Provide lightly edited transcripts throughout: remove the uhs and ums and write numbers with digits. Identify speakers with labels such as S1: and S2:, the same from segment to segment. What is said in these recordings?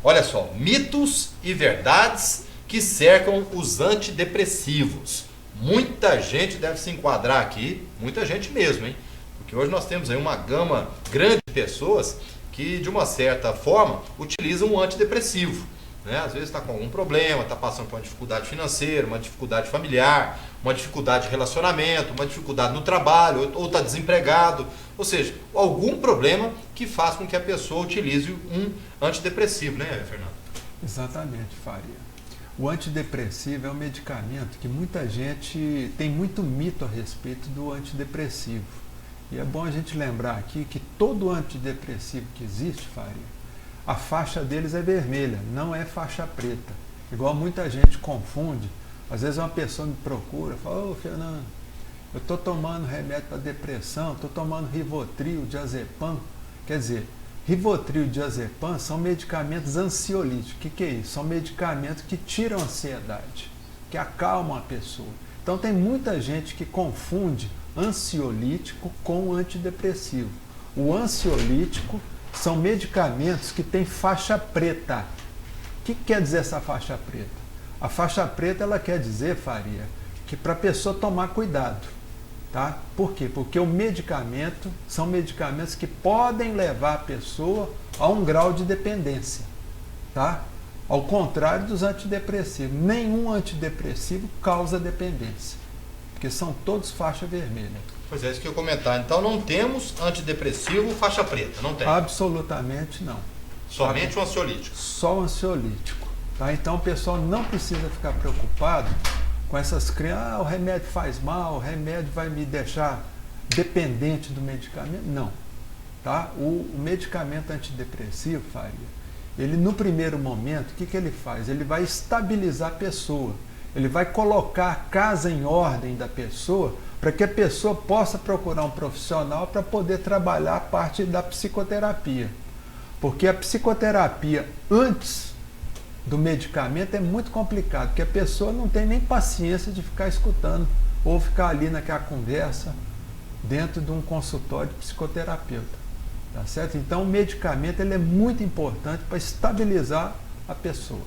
S1: Olha só, mitos e verdades que cercam os antidepressivos. Muita gente deve se enquadrar aqui, muita gente mesmo, hein? Porque hoje nós temos aí uma gama grande de pessoas que, de uma certa forma, utilizam um antidepressivo. Né? Às vezes está com algum problema, está passando por uma dificuldade financeira, uma dificuldade familiar, uma dificuldade de relacionamento, uma dificuldade no trabalho, ou está desempregado. Ou seja, algum problema que faz com que a pessoa utilize um antidepressivo, né, Fernando?
S2: Exatamente, Faria. O antidepressivo é um medicamento que muita gente tem muito mito a respeito do antidepressivo. E é bom a gente lembrar aqui que todo antidepressivo que existe, Faria, a faixa deles é vermelha, não é faixa preta. Igual muita gente confunde. Às vezes uma pessoa me procura, fala: ô Fernando, eu estou tomando remédio para depressão, estou tomando Rivotril, Diazepam. Quer dizer, Rivotril e Diazepam são medicamentos ansiolíticos. O que é isso? São medicamentos que tiram a ansiedade, que acalmam a pessoa. Então tem muita gente que confunde ansiolítico com antidepressivo. O ansiolítico são medicamentos que têm faixa preta. O que quer dizer essa faixa preta? A faixa preta, ela quer dizer, Faria, que para a pessoa tomar cuidado. Tá? Por quê? Porque o medicamento são medicamentos que podem levar a pessoa a um grau de dependência. Tá? Ao contrário dos antidepressivos. Nenhum antidepressivo causa dependência, porque são todos faixa vermelha.
S1: Pois é, isso que eu ia comentar. Então não temos antidepressivo faixa preta, não tem?
S2: Absolutamente não.
S1: Somente o ansiolítico?
S2: Só o ansiolítico. Tá? Então o pessoal não precisa ficar preocupado com essas crianças: o remédio faz mal, o remédio vai me deixar dependente do medicamento. Não. Tá? O medicamento antidepressivo, Faria, ele no primeiro momento, o que ele faz? Ele vai estabilizar a pessoa. Ele vai colocar a casa em ordem da pessoa, para que a pessoa possa procurar um profissional para poder trabalhar a parte da psicoterapia. Porque a psicoterapia antes do medicamento é muito complicado, porque a pessoa não tem nem paciência de ficar escutando ou ficar ali naquela conversa dentro de um consultório de psicoterapeuta. Tá certo? Então o medicamento ele é muito importante para estabilizar a pessoa.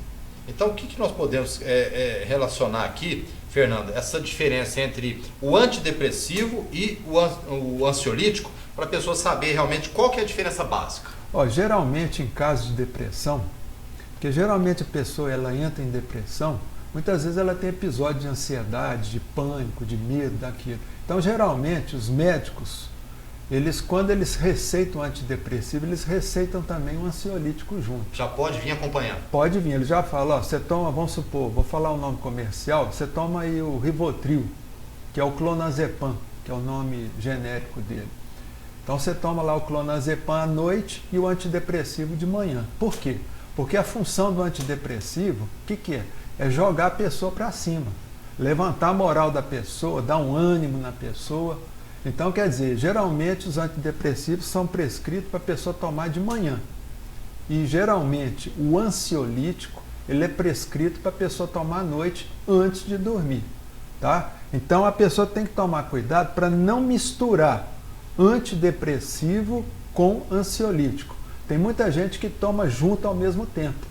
S1: Então o que nós podemos relacionar aqui, Fernando, essa diferença entre o antidepressivo e o ansiolítico, para a pessoa saber realmente qual que é a diferença básica?
S2: Geralmente em casos de depressão, porque geralmente a pessoa ela entra em depressão, muitas vezes ela tem episódios de ansiedade, de pânico, de medo daquilo. Então geralmente os médicos, quando eles receitam antidepressivo, eles receitam também um ansiolítico junto.
S1: Já pode vir acompanhando?
S2: Pode vir, ele já fala: você toma, vamos supor, vou falar o nome comercial, você toma aí o Rivotril, que é o clonazepam, que é o nome genérico dele. Então você toma lá o clonazepam à noite e o antidepressivo de manhã. Por quê? Porque a função do antidepressivo, o que é? É jogar a pessoa para cima, levantar a moral da pessoa, dar um ânimo na pessoa. Então, quer dizer, geralmente os antidepressivos são prescritos para a pessoa tomar de manhã. E geralmente o ansiolítico, ele é prescrito para a pessoa tomar à noite antes de dormir. Tá? Então a pessoa tem que tomar cuidado para não misturar antidepressivo com ansiolítico. Tem muita gente que toma junto ao mesmo tempo.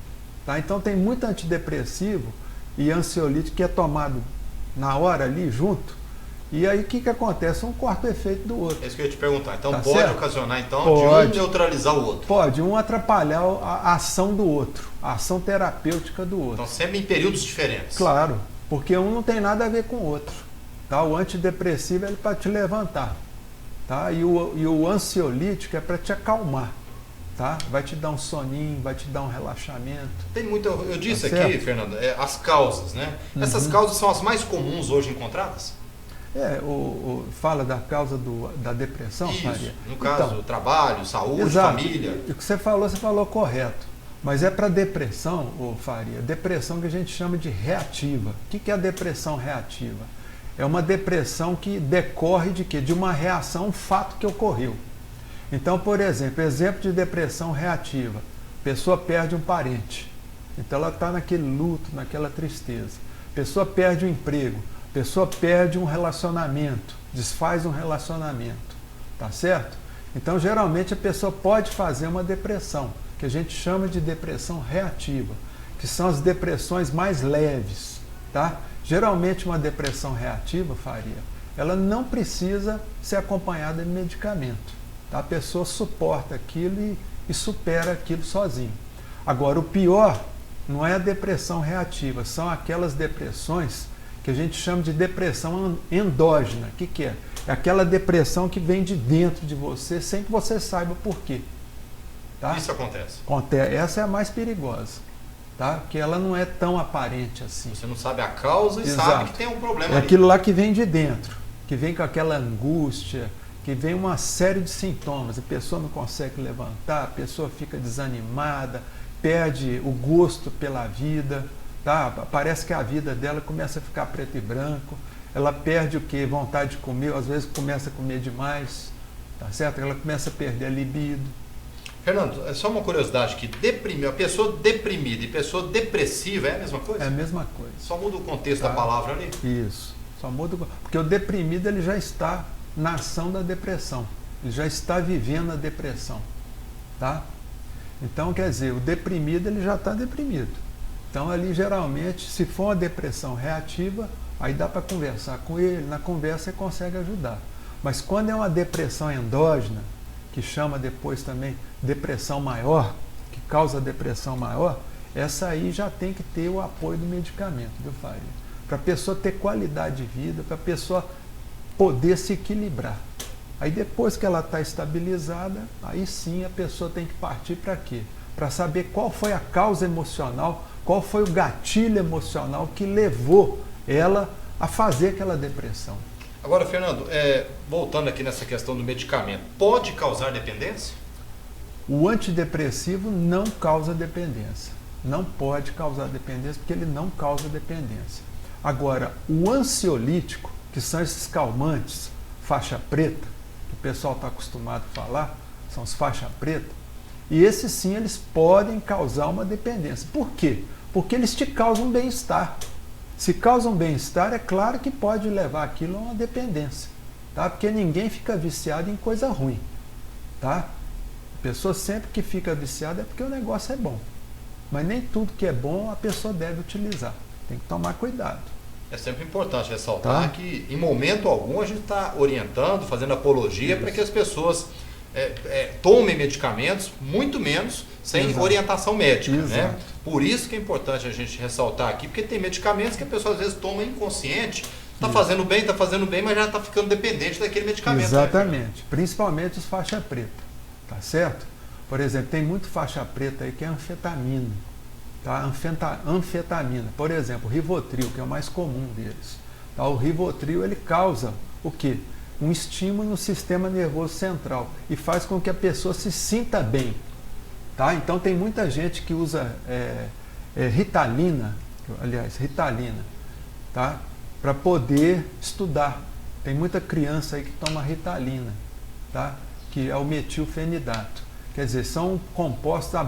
S2: Tá? Então tem muito antidepressivo e ansiolítico que é tomado na hora ali junto. E aí o que acontece? Um corta o efeito do outro.
S1: É isso que eu ia te perguntar. Então
S2: tá
S1: pode
S2: certo?
S1: ocasionar então
S2: Pode.
S1: de um neutralizar o outro?
S2: Pode, um atrapalhar a ação do outro, a ação terapêutica do outro.
S1: Então sempre em períodos diferentes?
S2: Claro, porque um não tem nada a ver com o outro. Tá? O antidepressivo é para te levantar. Tá? E o ansiolítico é para te acalmar. Tá? Vai te dar um soninho, vai te dar um relaxamento.
S1: Tem muito, eu disse
S2: tá
S1: aqui,
S2: certo?
S1: Fernando, as causas, né? Essas causas são as mais comuns hoje encontradas?
S2: Fala da causa da depressão,
S1: Isso,
S2: Faria?
S1: no caso,
S2: Então,
S1: trabalho, saúde,
S2: exato.
S1: família.
S2: O que você falou correto. Mas é para depressão, Faria, depressão que a gente chama de reativa. O que é a depressão reativa? É uma depressão que decorre de quê? De uma reação, um fato que ocorreu. Então, por exemplo de depressão reativa. A pessoa perde um parente. Então ela está naquele luto, naquela tristeza. A pessoa perde o emprego. A pessoa perde um relacionamento, desfaz um relacionamento, tá certo? Então, geralmente, a pessoa pode fazer uma depressão, que a gente chama de depressão reativa, que são as depressões mais leves, tá? Geralmente uma depressão reativa, Faria, ela não precisa ser acompanhada de medicamento, tá? A pessoa suporta aquilo e supera aquilo sozinho. Agora, o pior não é a depressão reativa, são aquelas depressões que a gente chama de depressão endógena. O que é? É aquela depressão que vem de dentro de você sem que você saiba por quê. Tá?
S1: Isso acontece.
S2: Essa é a mais perigosa, tá? Porque ela não é tão aparente assim.
S1: Você não sabe a causa e
S2: Exato.
S1: sabe que tem um problema
S2: É
S1: ali.
S2: aquilo lá que vem de dentro, que vem com aquela angústia, que vem uma série de sintomas. A pessoa não consegue levantar, a pessoa fica desanimada, perde o gosto pela vida, tá? Parece que a vida dela começa a ficar preto e branco. Ela perde o quê? Vontade de comer, às vezes começa a comer demais, tá certo? Ela começa a perder a libido.
S1: Fernando, é só uma curiosidade que a pessoa deprimida e pessoa depressiva é a mesma coisa?
S2: É a mesma coisa.
S1: Só muda o contexto
S2: Tá.
S1: da palavra ali?
S2: Isso. Só muda, porque o deprimido ele já está na ação da depressão. Ele já está vivendo a depressão, tá? Então, quer dizer, o deprimido ele já está deprimido. Então, ali geralmente, se for uma depressão reativa, aí dá para conversar com ele, na conversa você consegue ajudar. Mas quando é uma depressão endógena, que chama depois também depressão maior, que causa depressão maior, essa aí já tem que ter o apoio do medicamento, viu, Faria? Para a pessoa ter qualidade de vida, para a pessoa poder se equilibrar. Aí depois que ela está estabilizada, aí sim a pessoa tem que partir para quê? Para saber qual foi a causa emocional, qual foi o gatilho emocional que levou ela a fazer aquela depressão.
S1: Agora, Fernando, voltando aqui nessa questão do medicamento, pode causar dependência?
S2: O antidepressivo não causa dependência. Não pode causar dependência porque ele não causa dependência. Agora, o ansiolítico, que são esses calmantes, faixa preta, que o pessoal está acostumado a falar, são os faixa preta, e esses sim, eles podem causar uma dependência. Por quê? Porque eles te causam bem-estar. Se causam bem-estar, é claro que pode levar aquilo a uma dependência, tá? Porque ninguém fica viciado em coisa ruim, tá? A pessoa sempre que fica viciada é porque o negócio é bom. Mas nem tudo que é bom a pessoa deve utilizar. Tem que tomar cuidado.
S1: É sempre importante ressaltar
S2: Tá.
S1: que, em momento algum, a gente está orientando, fazendo apologia para que as pessoas tomem medicamentos, muito menos sem
S2: Exato.
S1: orientação médica. Né?
S2: Exato.
S1: Por isso que é importante a gente ressaltar aqui, porque tem medicamentos que a pessoa às vezes toma inconsciente, está fazendo bem, mas já está ficando dependente daquele medicamento.
S2: Exatamente.
S1: Né?
S2: Principalmente os faixa preta. Tá certo? Por exemplo, tem muito faixa preta aí que é anfetamina. Tá? Anfetamina. Por exemplo, o Rivotril, que é o mais comum deles. Tá? O Rivotril ele causa o quê? Um estímulo no sistema nervoso central e faz com que a pessoa se sinta bem. Tá? Então tem muita gente que usa Ritalina, tá? Para poder estudar. Tem muita criança aí que toma Ritalina, tá? Que é o metilfenidato. Quer dizer, são compostos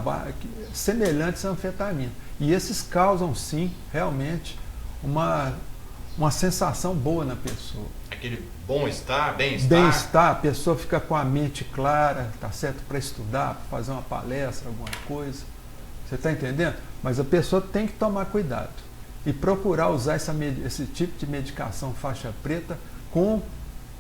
S2: semelhantes à anfetamina. E esses causam, sim, realmente, uma sensação boa na pessoa.
S1: Aquele bem-estar.
S2: Bem-estar, a pessoa fica com a mente clara, tá certo? Para estudar, para fazer uma palestra, alguma coisa. Você está entendendo? Mas a pessoa tem que tomar cuidado e procurar usar esse tipo de medicação faixa preta com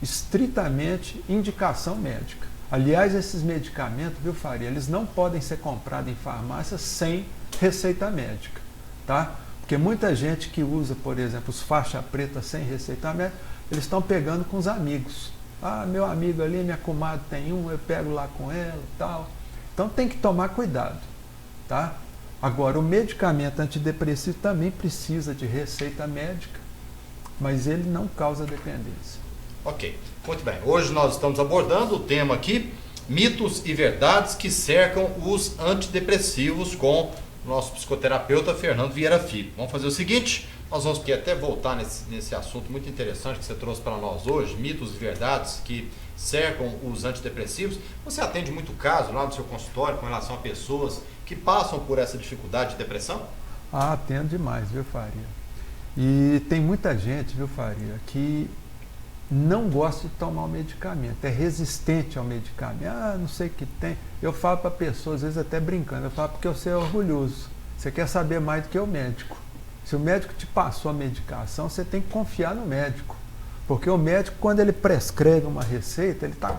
S2: estritamente indicação médica. Aliás, esses medicamentos, viu, Faria, eles não podem ser comprados em farmácia sem receita médica, tá? Porque muita gente que usa, por exemplo, os faixa preta sem receita médica, eles estão pegando com os amigos. Ah, meu amigo ali, minha comadre tem um, eu pego lá com ela e tal. Então tem que tomar cuidado, tá? Agora, o medicamento antidepressivo também precisa de receita médica, mas ele não causa dependência.
S1: Ok, muito bem. Hoje nós estamos abordando o tema aqui, mitos e verdades que cercam os antidepressivos, com o nosso psicoterapeuta Fernando Vieira Filho. Vamos fazer o seguinte, nós vamos até voltar nesse assunto muito interessante que você trouxe para nós hoje, mitos e verdades que cercam os antidepressivos. Você atende muito caso lá no seu consultório com relação a pessoas que passam por essa dificuldade de depressão?
S2: Ah, atendo demais, viu, Faria? E tem muita gente, viu, Faria, que não gosta de tomar o medicamento, é resistente ao medicamento. Ah, não sei o que tem. Eu falo para a pessoa, às vezes até brincando, eu falo porque você é orgulhoso. Você quer saber mais do que o médico. Se o médico te passou a medicação, você tem que confiar no médico. Porque o médico, quando ele prescreve uma receita, ele está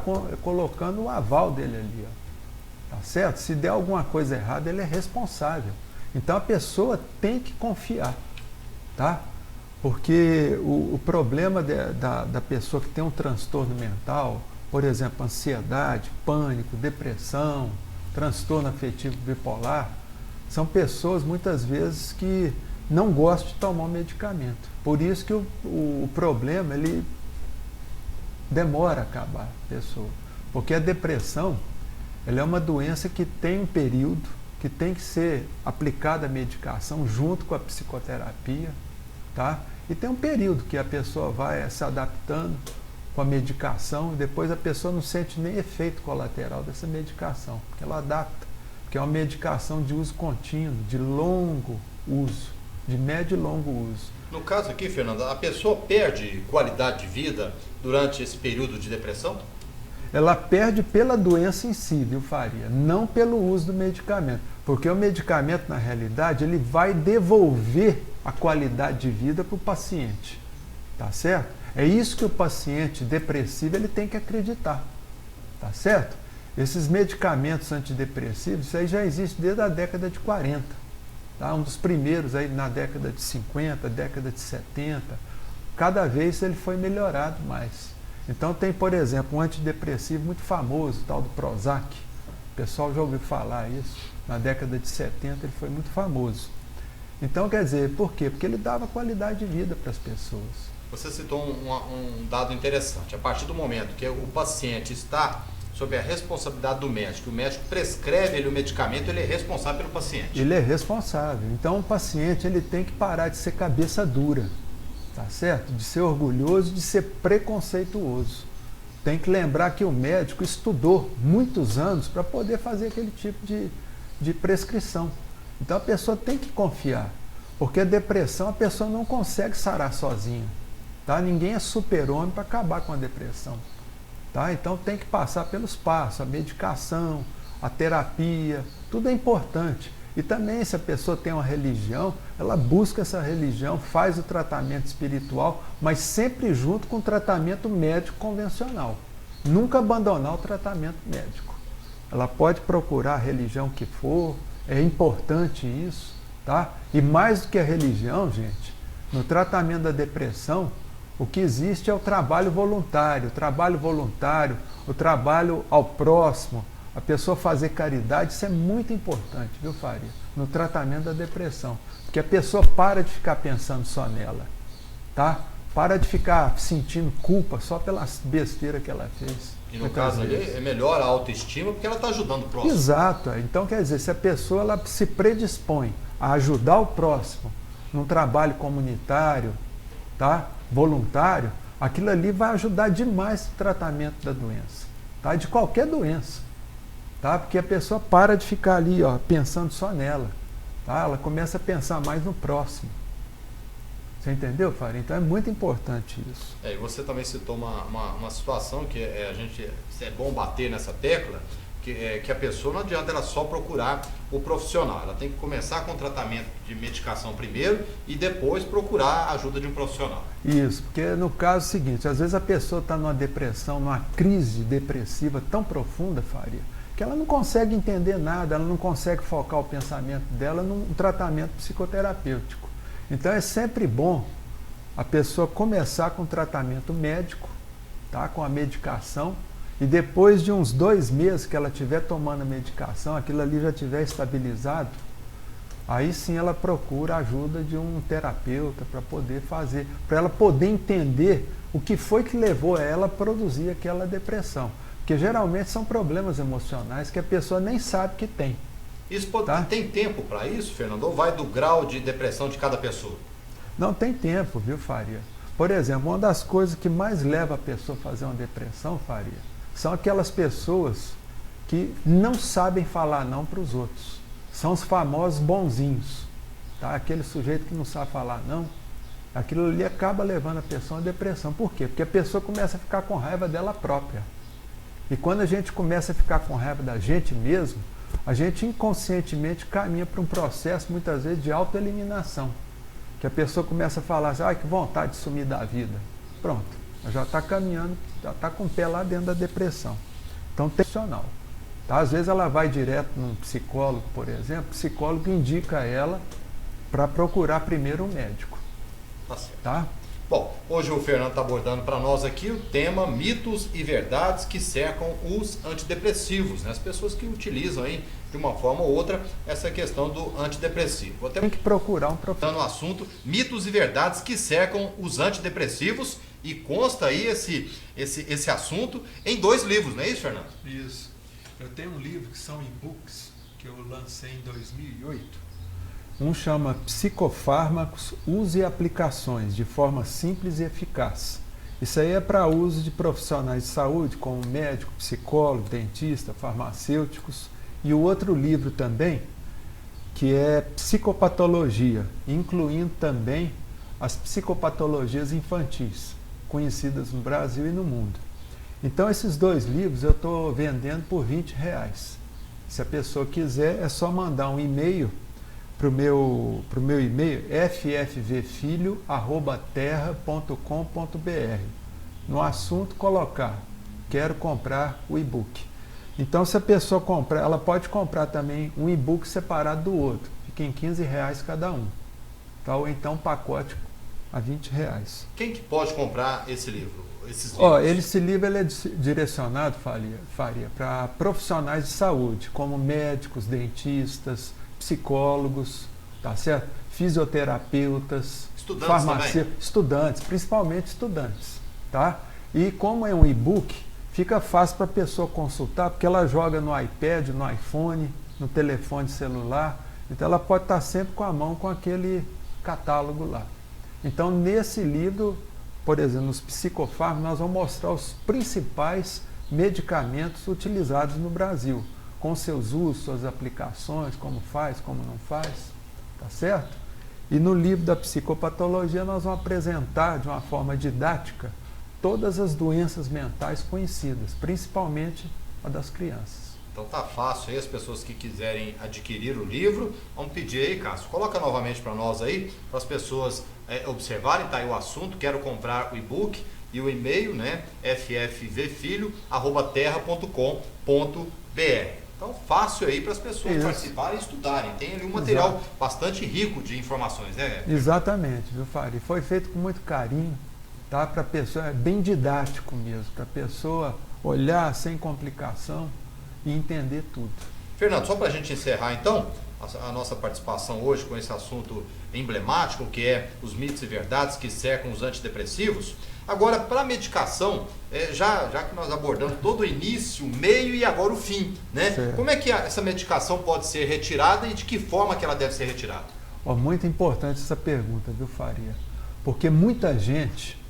S2: colocando o aval dele ali. Ó. Tá certo? Se der alguma coisa errada, ele é responsável. Então a pessoa tem que confiar. Tá? Porque o problema da pessoa que tem um transtorno mental, por exemplo, ansiedade, pânico, depressão, transtorno afetivo bipolar, são pessoas muitas vezes que não gostam de tomar o medicamento. Por isso que o problema ele demora a acabar a pessoa. Porque a depressão ela é uma doença que tem um período que tem que ser aplicada a medicação junto com a psicoterapia. Tá? E tem um período que a pessoa vai se adaptando com a medicação e depois a pessoa não sente nem efeito colateral dessa medicação, porque ela adapta, porque é uma medicação de uso contínuo, de longo uso, de médio e longo uso.
S1: No caso aqui, Fernando, a pessoa perde qualidade de vida durante esse período de depressão?
S2: Ela perde pela doença em si, viu, Faria? Não pelo uso do medicamento. Porque o medicamento, na realidade, ele vai devolver a qualidade de vida para o paciente. Tá certo? É isso que o paciente depressivo ele tem que acreditar. Tá certo? Esses medicamentos antidepressivos, isso aí já existe desde a década de 40. Tá? Um dos primeiros aí na década de 50, década de 70. Cada vez ele foi melhorado mais. Então tem, por exemplo, um antidepressivo muito famoso, o tal do Prozac. O pessoal já ouviu falar isso. Na década de 70 ele foi muito famoso. Então, quer dizer, por quê? Porque ele dava qualidade de vida para as pessoas.
S1: Você citou um dado interessante. A partir do momento que o paciente está sob a responsabilidade do médico, o médico prescreve ele o medicamento, ele é responsável pelo paciente.
S2: Ele é responsável. Então, o paciente ele tem que parar de ser cabeça dura. Tá certo? De ser orgulhoso, de ser preconceituoso. Tem que lembrar que o médico estudou muitos anos para poder fazer aquele tipo de prescrição. Então a pessoa tem que confiar, porque a depressão a pessoa não consegue sarar sozinha. Tá? Ninguém é super-homem para acabar com a depressão. Tá? Então tem que passar pelos passos, a medicação, a terapia, tudo é importante. E também, se a pessoa tem uma religião, ela busca essa religião, faz o tratamento espiritual, mas sempre junto com o tratamento médico convencional. Nunca abandonar o tratamento médico. Ela pode procurar a religião que for, é importante isso, tá? E mais do que a religião, gente, no tratamento da depressão, o que existe é o trabalho voluntário, o trabalho ao próximo, a pessoa fazer caridade, isso é muito importante, viu, Faria? No tratamento da depressão. Porque a pessoa para de ficar pensando só nela, tá? Para de ficar sentindo culpa só pelas besteiras que ela fez.
S1: E no caso ali, é melhor a autoestima porque ela está ajudando o próximo.
S2: Exato. Então, quer dizer, se a pessoa ela se predispõe a ajudar o próximo num trabalho comunitário, tá? Voluntário, aquilo ali vai ajudar demais no tratamento da doença, tá? De qualquer doença. Tá? Porque a pessoa para de ficar ali, ó, pensando só nela. Tá? Ela começa a pensar mais no próximo. Você entendeu, Faria? Então é muito importante isso.
S1: E você também citou uma situação que é bom bater nessa tecla, que a pessoa não adianta ela só procurar o profissional. Ela tem que começar com o tratamento de medicação primeiro e depois procurar a ajuda de um profissional.
S2: Isso, porque no caso é o seguinte, às vezes a pessoa está numa depressão, numa crise depressiva tão profunda, Faria, que ela não consegue entender nada, ela não consegue focar o pensamento dela num tratamento psicoterapêutico. Então é sempre bom a pessoa começar com o tratamento médico, tá? Com a medicação, e depois de uns 2 meses que ela estiver tomando a medicação, aquilo ali já estiver estabilizado, aí sim ela procura a ajuda de um terapeuta para poder fazer, para ela poder entender o que foi que levou ela a produzir aquela depressão. Porque geralmente são problemas emocionais que a pessoa nem sabe que tem.
S1: Isso tem tempo para isso, Fernando? Ou vai do grau de depressão de cada pessoa?
S2: Não tem tempo, viu, Faria? Por exemplo, uma das coisas que mais leva a pessoa a fazer uma depressão, Faria, são aquelas pessoas que não sabem falar não para os outros. São os famosos bonzinhos. Tá? Aquele sujeito que não sabe falar não, aquilo ali acaba levando a pessoa a depressão. Por quê? Porque a pessoa começa a ficar com raiva dela própria. E quando a gente começa a ficar com raiva da gente mesmo, a gente inconscientemente caminha para um processo, muitas vezes, de autoeliminação. Que a pessoa começa a falar assim, que vontade de sumir da vida. Pronto, já está caminhando, já está com o pé lá dentro da depressão. Então, tem profissional. Tá? Às vezes ela vai direto num psicólogo, por exemplo, o psicólogo indica ela para procurar primeiro um médico.
S1: Tá certo.
S2: Tá?
S1: Bom, hoje o Fernando está abordando para nós aqui o tema mitos e verdades que cercam os antidepressivos, né? As pessoas que utilizam aí, de uma forma ou outra, essa questão do antidepressivo.
S2: Tem que procurar um profissional.
S1: No assunto, mitos e verdades que cercam os antidepressivos, e consta aí esse assunto em 2 livros, não é isso, Fernando?
S2: Isso. Eu tenho um livro que são e-books, que eu lancei em 2008. Um chama Psicofármacos, Uso e Aplicações, de forma simples e eficaz. Isso aí é para uso de profissionais de saúde, como médico, psicólogo, dentista, farmacêuticos. E o outro livro também, que é Psicopatologia, incluindo também as psicopatologias infantis, conhecidas no Brasil e no mundo. Então, esses 2 livros eu estou vendendo por R$20. Se a pessoa quiser, é só mandar um e-mail para o meu e-mail, ffvfilho@terra.com.br. No assunto, colocar, quero comprar o e-book. Então, se a pessoa comprar, ela pode comprar também um e-book separado do outro. Fica em R$15 cada um. Tá? Ou então um pacote a R$20.
S1: Quem que pode comprar esse livro? Esses livros?
S2: Esse livro ele é direcionado, Faria, para profissionais de saúde, como médicos, dentistas, psicólogos, tá certo? Fisioterapeutas, estudantes, principalmente estudantes, tá? E como é um e-book, fica fácil para a pessoa consultar, porque ela joga no iPad, no iPhone, no telefone celular, então ela pode estar sempre com a mão com aquele catálogo lá. Então, nesse livro, por exemplo, nos psicofármacos, nós vamos mostrar os principais medicamentos utilizados no Brasil, com seus usos, suas aplicações, como faz, como não faz, tá certo? E no livro da psicopatologia nós vamos apresentar de uma forma didática todas as doenças mentais conhecidas, principalmente a das crianças.
S1: Então tá fácil aí, as pessoas que quiserem adquirir o livro, vamos pedir aí, Cássio, coloca novamente para nós aí, para as pessoas observarem, tá aí o assunto, quero comprar o e-book e o e-mail, né, ffvfilho@terra.com.br. Então, fácil aí para as pessoas participarem e estudarem. Tem ali um material bastante rico de informações, né?
S2: Exatamente, viu, Fari? Foi feito com muito carinho, tá? Para a pessoa, é bem didático mesmo, para a pessoa olhar sem complicação e entender tudo.
S1: Fernando, só para a gente encerrar então, a nossa participação hoje com esse assunto emblemático, que é os mitos e verdades que cercam os antidepressivos. Agora, para a medicação, já que nós abordamos todo o início, o meio e agora o fim, né?
S2: Certo.
S1: Como é que essa medicação pode ser retirada e de que forma que ela deve ser retirada?
S2: Muito importante essa pergunta, viu, Faria? Porque muita gente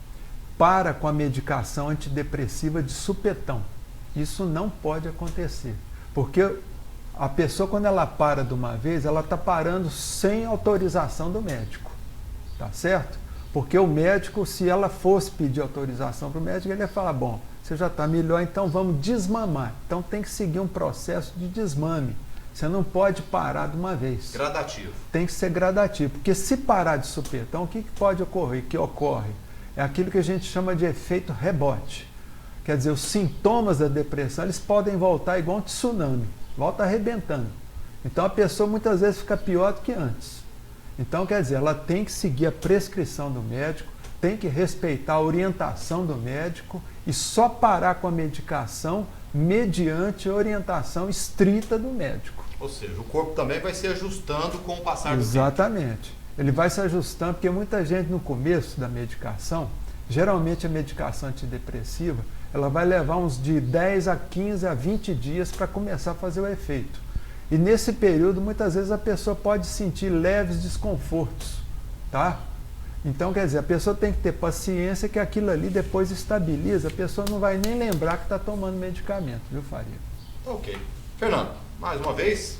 S2: para com a medicação antidepressiva de supetão. Isso não pode acontecer, porque a pessoa, quando ela para de uma vez, ela está parando sem autorização do médico, tá certo? Porque o médico, se ela fosse pedir autorização para o médico, ele ia falar, bom, você já está melhor, então vamos desmamar. Então tem que seguir um processo de desmame. Você não pode parar de uma vez.
S1: Gradativo.
S2: Tem que ser gradativo, porque se parar de supetão, o que pode ocorrer? Que ocorre? É aquilo que a gente chama de efeito rebote. Quer dizer, os sintomas da depressão, eles podem voltar igual um tsunami, volta arrebentando. Então a pessoa muitas vezes fica pior do que antes. Então, quer dizer, ela tem que seguir a prescrição do médico, tem que respeitar a orientação do médico e só parar com a medicação mediante a orientação estrita do médico.
S1: Ou seja, o corpo também vai se ajustando com o passar do tempo.
S2: Exatamente. Ele vai se ajustando, porque muita gente no começo da medicação, geralmente a medicação antidepressiva, ela vai levar uns de 10 a 15 a 20 dias para começar a fazer o efeito. E nesse período, muitas vezes a pessoa pode sentir leves desconfortos, tá? Então, quer dizer, a pessoa tem que ter paciência que aquilo ali depois estabiliza, a pessoa não vai nem lembrar que está tomando medicamento, viu, Faria?
S1: Ok. Fernando, mais uma vez,